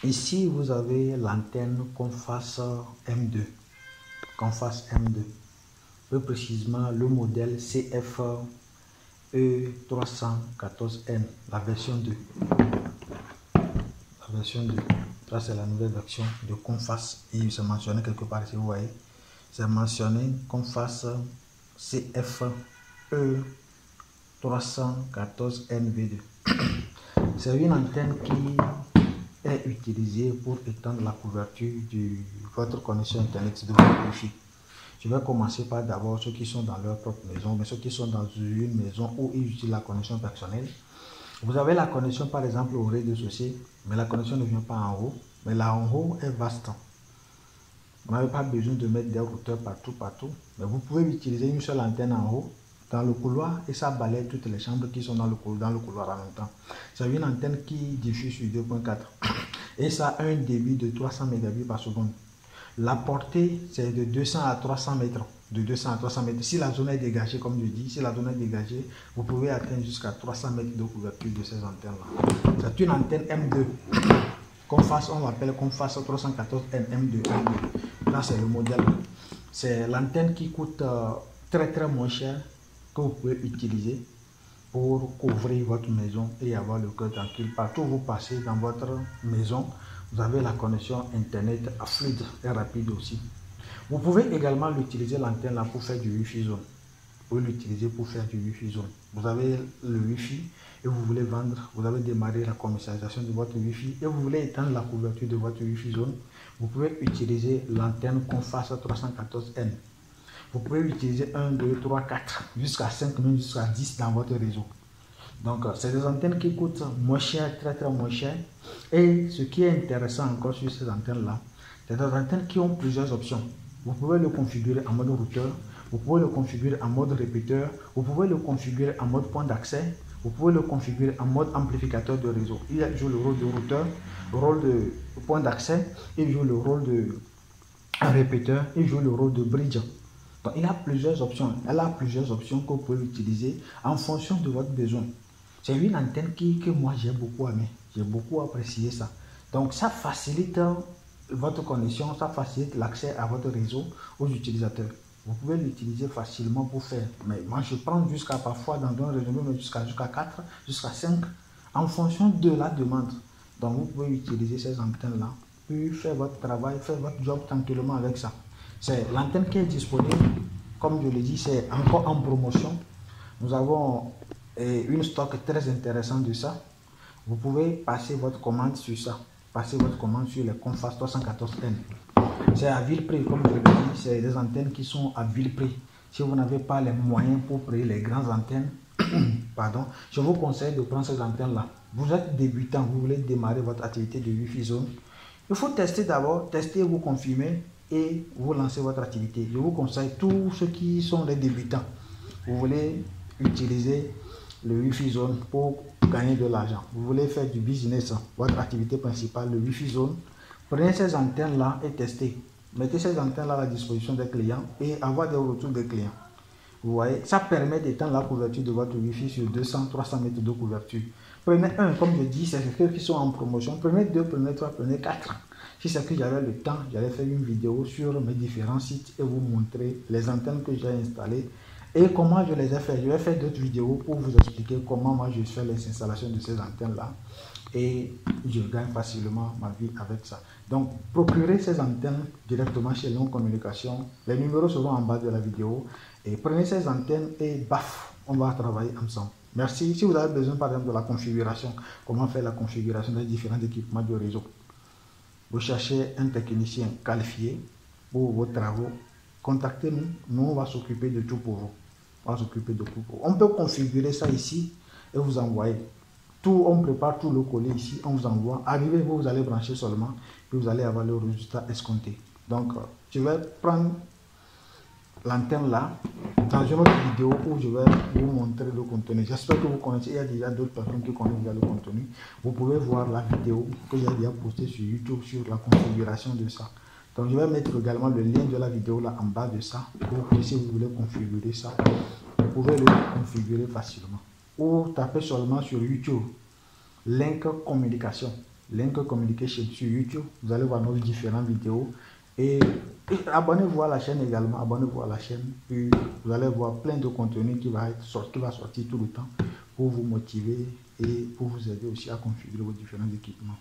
Ici, vous avez l'antenne Conface M2. Conface M2. Plus précisément, le modèle CFE314N, la version 2. La version 2. Ça, c'est la nouvelle version de Conface. Et c'est mentionné quelque part ici, vous voyez. C'est mentionné Conface CFE314NV2. C'est une antenne qui est utilisée pour étendre la couverture de votre connexion Internet de votre Wi-Fi. Je vais commencer par d'abord ceux qui sont dans leur propre maison, mais ceux qui sont dans une maison où ils utilisent la connexion personnelle. Vous avez la connexion par exemple au rez-de-chaussée, mais la connexion ne vient pas en haut, mais là en haut est vaste. Vous n'avez pas besoin de mettre des routeurs partout, mais vous pouvez utiliser une seule antenne en haut dans le couloir et ça balaye toutes les chambres qui sont dans le couloir en même temps. C'est une antenne qui diffuse sur 2.4 et ça a un débit de 300 mégabits par seconde. La portée, c'est de 200 à 300 mètres. De 200 à 300 mètres. Si la zone est dégagée, comme je dis, si la zone est dégagée, vous pouvez atteindre jusqu'à 300 mètres de couverture de ces antennes-là. C'est une antenne M2. Conface, on l'appelle Conface 314N M2. Là, c'est le modèle. C'est l'antenne qui coûte très moins cher que vous pouvez utiliser pour couvrir votre maison et avoir le cœur tranquille. Partout où vous passez dans votre maison, vous avez la connexion Internet fluide et rapide aussi. Vous pouvez également l'utiliser l'antenne là pour faire du Wi-Fi zone. Vous pouvez l'utiliser pour faire du Wi-Fi zone. Vous avez le Wi-Fi et vous voulez vendre, vous avez démarré la commercialisation de votre Wi-Fi et vous voulez étendre la couverture de votre Wi-Fi zone. Vous pouvez utiliser l'antenne Conface 314N. Vous pouvez utiliser 1, 2, 3, 4, jusqu'à 5, même jusqu'à 10 dans votre réseau. Donc, c'est des antennes qui coûtent moins cher, très moins cher. Et ce qui est intéressant encore sur ces antennes-là, c'est des antennes qui ont plusieurs options. Vous pouvez le configurer en mode routeur, vous pouvez le configurer en mode répéteur, vous pouvez le configurer en mode point d'accès, vous pouvez le configurer en mode amplificateur de réseau. Il joue le rôle de routeur, le rôle de point d'accès, il joue le rôle de répéteur, il joue le rôle de bridge. Donc, il a plusieurs options. Elle a plusieurs options que vous pouvez utiliser en fonction de votre besoin. C'est une antenne que moi j'ai beaucoup aimé. J'ai beaucoup apprécié ça. Donc, ça facilite votre connexion, ça facilite l'accès à votre réseau aux utilisateurs. Vous pouvez l'utiliser facilement pour faire. Mais moi, je prends jusqu'à parfois dans un réseau jusqu'à 4, jusqu'à 5 en fonction de la demande. Donc, vous pouvez utiliser ces antennes-là, puis faire votre travail, faire votre job tranquillement avec ça. C'est l'antenne qui est disponible, comme je l'ai dit, c'est encore en promotion. Nous avons une stock très intéressant de ça. Vous pouvez passer votre commande sur ça. Passez votre commande sur les Conface 314N. C'est à vil prix, comme je l'ai dit, c'est des antennes qui sont à vil prix. Si vous n'avez pas les moyens pour payer les grandes antennes, pardon, je vous conseille de prendre ces antennes-là. Vous êtes débutant, vous voulez démarrer votre activité de Wi-Fi zone. Il faut tester d'abord, tester, vous confirmer et vous lancez votre activité. Je vous conseille tous ceux qui sont les débutants. Vous voulez utiliser le Wi-Fi zone pour gagner de l'argent. Vous voulez faire du business, votre activité principale, le Wi-Fi zone. Prenez ces antennes-là et testez. Mettez ces antennes-là à la disposition des clients et avoir des retours des clients. Vous voyez, ça permet d'étendre la couverture de votre Wi-Fi sur 200-300 mètres de couverture. Prenez un, comme je dis, c'est ceux qui sont en promotion. Prenez 2, prenez 3, prenez 4. Si c'est que j'avais le temps, j'allais faire une vidéo sur mes différents sites et vous montrer les antennes que j'ai installées et comment je les ai fait. Je vais faire d'autres vidéos pour vous expliquer comment moi je fais les installations de ces antennes-là et je gagne facilement ma vie avec ça. Donc, procurez ces antennes directement chez Long Communication. Les numéros seront en bas de la vidéo et prenez ces antennes et baf, on va travailler ensemble. Merci. Si vous avez besoin par exemple de la configuration, comment faire la configuration des différents équipements de réseau, vous cherchez un technicien qualifié pour vos travaux, contactez-nous. Nous, on va s'occuper de tout pour vous. On va s'occuper de tout pour vous. On peut configurer ça ici et vous envoyer. Tout, on prépare tout le collet ici, on vous envoie. Arrivez, vous allez brancher seulement, puis vous allez avoir le résultat escompté. Donc, je vais prendre l'antenne là dans une autre vidéo où je vais vous montrer le contenu. J'espère que vous connaissez, il y a déjà d'autres personnes qui connaissent déjà le contenu. Vous pouvez voir la vidéo que j'ai déjà postée sur YouTube sur la configuration de ça. Donc je vais mettre également le lien de la vidéo là en bas de ça pour que si vous voulez configurer ça, vous pouvez le configurer facilement. Ou tapez seulement sur YouTube Link Communication. Link Communication sur YouTube. Vous allez voir nos différentes vidéos. Et abonnez-vous à la chaîne également. Abonnez-vous à la chaîne. Puis vous allez voir plein de contenu qui va sortir tout le temps pour vous motiver et pour vous aider aussi à configurer vos différents équipements.